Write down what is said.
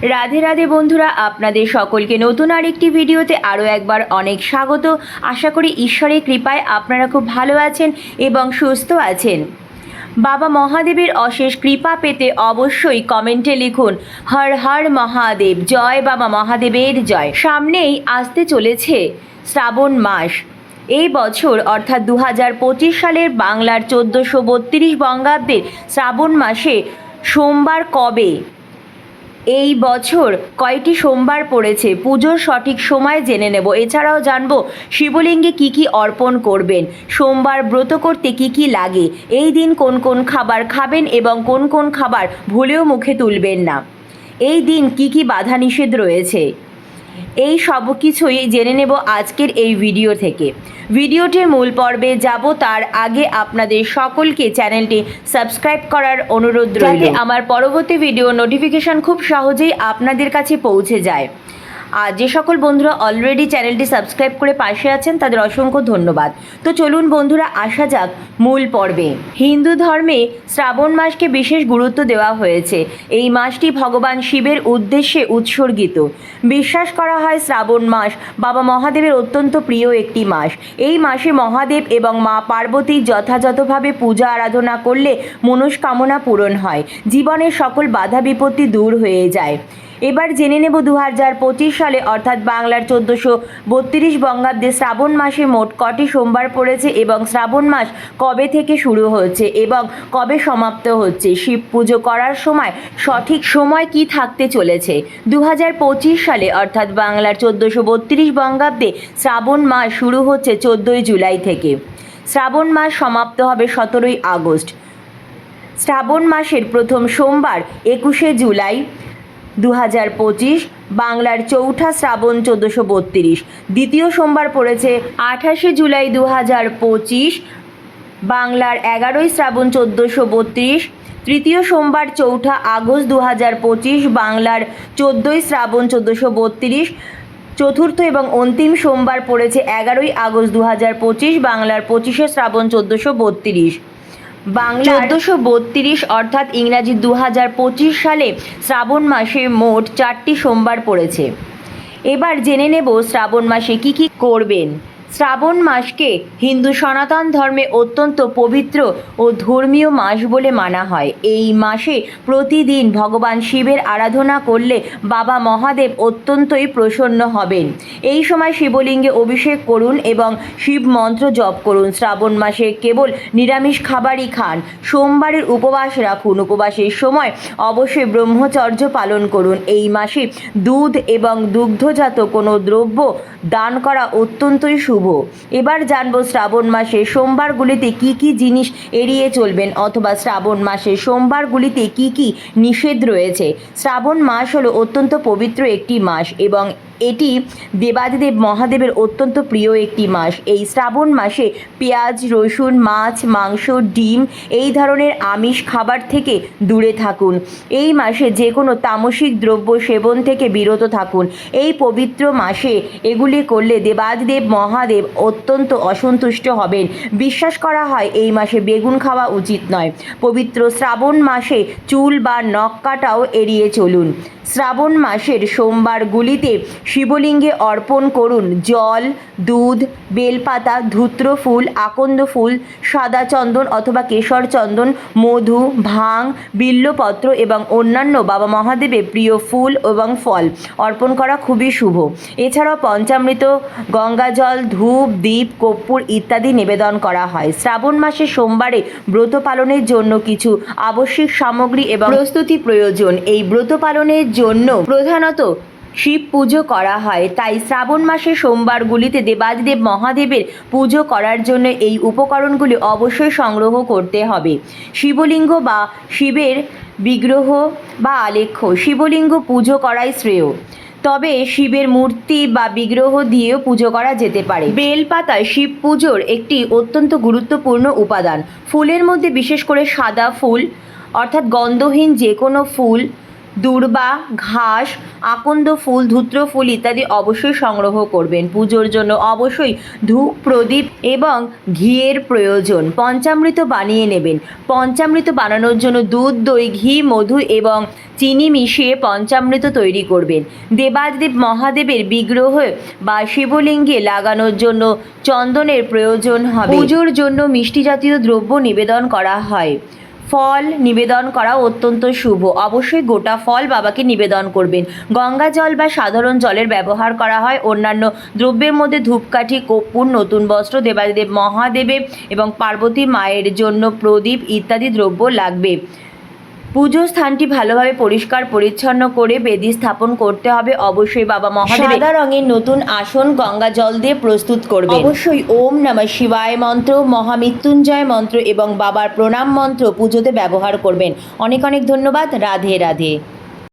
রাধে রাধে বন্ধুরা, আপনাদের সকলকে নতুন আরেকটি ভিডিওতে আরও একবার অনেক স্বাগত। আশা করি ঈশ্বরের কৃপায় আপনারা খুব ভালো আছেন এবং সুস্থ আছেন। বাবা মহাদেবের অশেষ কৃপা পেতে অবশ্যই কমেন্টে লিখুন হর হর মহাদেব, জয় বাবা মহাদেবের জয়। সামনেই আসতে চলেছে শ্রাবণ মাস। এই বছর অর্থাৎ 2025 সালের বাংলার 1432 বঙ্গাব্দের শ্রাবণ মাসে সোমবার কবে, এই বছর কয়টি সোমবার পড়েছে, পুজোর সঠিক সময় জেনে নেব। এছাড়াও জানবো শিবলিঙ্গে কি কি অর্পণ করবেন, সোমবার ব্রত করতে কি কি লাগে, এই দিন কোন কোন খাবার খাবেন এবং কোন কোন খাবার ভুলেও মুখে তুলবেন না, এই দিন কি কি বাধা নিষেধ রয়েছে, এই সব কিছুই জেনে নেব আজকের এই ভিডিও থেকে। ভিডিওটির মূল পর্বে যাব তার আগে আপনাদের সকলকে চ্যানেলটি সাবস্ক্রাইব করার অনুরোধ রইল, যাতে আমার পরবর্তী ভিডিও নোটিফিকেশন খুব সহজেই আপনাদের কাছে পৌঁছে যায়। আর যে সকল বন্ধুরা অলরেডি চ্যানেলটি সাবস্ক্রাইব করে পাশে আছেন তাদের অসংখ্য ধন্যবাদ। তো চলুন বন্ধুরা, আসা যাক মূল পর্বে। হিন্দু ধর্মে শ্রাবণ মাসকে বিশেষ গুরুত্ব দেওয়া হয়েছে। এই মাসটি ভগবান শিবের উদ্দেশ্যে উৎসর্গিত। বিশ্বাস করা হয় শ্রাবণ মাস বাবা মহাদেবের অত্যন্ত প্রিয় একটি মাস। এই মাসে মহাদেব এবং মা পার্বতীর যথাযথভাবে পূজা আরাধনা করলে মনস্কামনা পূরণ হয়, জীবনের সকল বাধা বিপত্তি দূর হয়ে যায়। এবার জেনে নেব 2025 সালে অর্থাৎ বাংলার 1432 বঙ্গাব্দে শ্রাবণ মাসে মোট কটি সোমবার পড়েছে এবং শ্রাবণ মাস কবে থেকে শুরু হচ্ছে এবং কবে সমাপ্ত হচ্ছে। শিব পুজো করার সময় সঠিক সময় কি থাকতে চলেছে। 2025 সালে অর্থাৎ বাংলার 1432 বঙ্গাব্দে শ্রাবণ মাস শুরু হচ্ছে 14ই জুলাই থেকে। শ্রাবণ মাস সমাপ্ত হবে 17ই আগস্ট। শ্রাবণ মাসের প্রথম সোমবার 21শে জুলাই 2025, বাংলার চৌঠা শ্রাবণ 1432। দ্বিতীয় সোমবার পড়েছে 28শে জুলাই 2025, বাংলার 11ই শ্রাবণ 1432। তৃতীয় সোমবার চৌঠা আগস্ট 2025, বাংলার 14ই শ্রাবণ 1432। চতুর্থ এবং অন্তিম সোমবার পড়েছে 11ই আগস্ট 2025, বাংলার 25শে শ্রাবণ 1432। বাংলা 1432 অর্থাৎ ইংরাজি 2025 সালে শ্রাবণ মাসে মোট 4টি সোমবার পড়েছে। এবার জেনে নেব শ্রাবণ মাসে কি কি করবেন। শ্রাবণ মাসকে হিন্দু সনাতন ধর্মে অত্যন্ত পবিত্র ও ধর্মীয় মাস বলে মানা হয়। এই মাসে প্রতিদিন ভগবান শিবের আরাধনা করলে বাবা মহাদেব অত্যন্তই প্রসন্ন হবেন। এই সময় শিবলিঙ্গে অভিষেক করুন এবং শিব মন্ত্র জপ করুন। শ্রাবণ মাসে কেবল নিরামিষ খাবারই খান। সোমবারের উপবাস রাখুন। উপবাসের সময় অবশ্যই ব্রহ্মচর্য পালন করুন। এই মাসে দুধ এবং দুগ্ধজাত কোনো দ্রব্য দান করা অত্যন্তই শুভ। এবার জানবো শ্রাবণ মাসে সোমবারগুলিতে কি কি জিনিস এড়িয়ে চলবেন অথবা শ্রাবণ মাসে সোমবারগুলিতে কি কি নিষেধ রয়েছে। শ্রাবণ মাস হলো অত্যন্ত পবিত্র একটি মাস এবং এটি দেবাদিদেব মহাদেবের অত্যন্ত প্রিয় একটি মাস। এই শ্রাবণ মাসে পেঁয়াজ, রসুন, মাছ, মাংস, ডিম এই ধরনের আমিষ খাবার থেকে দূরে থাকুন। এই মাসে যে কোনো তামসিক দ্রব্য সেবন থেকে বিরত থাকুন। এই পবিত্র মাসে এগুলি করলে দেবাদিদেব মহাদেব অত্যন্ত অসন্তুষ্ট হবেন। বিশ্বাস করা হয় এই মাসে বেগুন খাওয়া উচিত নয়। পবিত্র শ্রাবণ মাসে চুল বা নখ কাটাও এড়িয়ে চলুন। শ্রাবণ মাসের সোমবারগুলিতে শিবলিঙ্গে অর্পণ করুন জল, দুধ, বেলপাতা, ধূত্র ফুল, আকন্দ ফুল, সাদা চন্দন অথবা কেশর চন্দন, মধু, ভাং, বিল্লপত্র এবং অন্যান্য বাবা মহাদেবের প্রিয় ফুল এবং ফল অর্পণ করা খুবই শুভ। এছাড়াও পঞ্চামৃত, গঙ্গা জল, ধূপ, দীপ, কর্পূর ইত্যাদি নিবেদন করা হয়। শ্রাবণ মাসে সোমবারে ব্রত পালনের জন্য কিছু আবশ্যিক সামগ্রী এবং প্রস্তুতি প্রয়োজন। এই ব্রত পালনের জন্য প্রধানত শিব পুজো করা হয়, তাই শ্রাবণ মাসে সোমবারগুলিতে দেবাদিদেব মহাদেবের পুজো করার জন্য এই উপকরণগুলি অবশ্যই সংগ্রহ করতে হবে। শিবলিঙ্গ বা শিবের বিগ্রহ বা আলেখ্য শিবলিঙ্গ পুজো করাই শ্রেয়, তবে শিবের মূর্তি বা বিগ্রহ দিয়েও পুজো করা যেতে পারে। বেলপাতা শিব পুজোর একটি অত্যন্ত গুরুত্বপূর্ণ উপাদান। ফুলের মধ্যে বিশেষ করে সাদা ফুল অর্থাৎ গন্ধহীন যে কোনো ফুল দূর্বা, ঘাস, আকন্দ ফুল, ধূত্র ফুল ইত্যাদি অবশ্যই সংগ্রহ করবেন। পুজোর জন্য অবশ্যই ধূপ, প্রদীপ এবং ঘিয়ের প্রয়োজন। পঞ্চামৃত বানিয়ে নেবেন। পঞ্চামৃত বানানোর জন্য দুধ, দই, ঘি, মধু এবং চিনি মিশিয়ে পঞ্চামৃত তৈরি করবেন। দেবাদিদেব মহাদেবের বিগ্রহ বা শিবলিঙ্গে লাগানোর জন্য চন্দনের প্রয়োজন হবে। পুজোর জন্য মিষ্টি জাতীয় দ্রব্য নিবেদন করা হয়। ফল নিবেদন করা অত্যন্ত শুভ। অবশ্যই গোটা ফল বাবাকে নিবেদন করবেন। গঙ্গা জল বা সাধারণ জলের ব্যবহার করা হয়। অন্যান্য দ্রব্যের মধ্যে ধূপকাঠি, কর্পূর, নতুন বস্ত্র, দেবাদিদেব মহাদেবের এবং পার্বতী মায়ের জন্য প্রদীপ ইত্যাদি দ্রব্য লাগবে। পুজো স্থানটি ভালোভাবে পরিষ্কার পরিচ্ছন্ন করে বেদি স্থাপন করতে হবে। অবশ্যই বাবা মহাদেব সাদা রঙের নতুন আসন গঙ্গা জল দিয়ে প্রস্তুত করবে। অবশ্যই ওম নমঃ শিবায় মন্ত্র, মহামৃত্যুঞ্জয় মন্ত্র এবং বাবার প্রণাম মন্ত্র পুজোতে ব্যবহার করবেন। অনেক অনেক ধন্যবাদ। রাধে রাধে।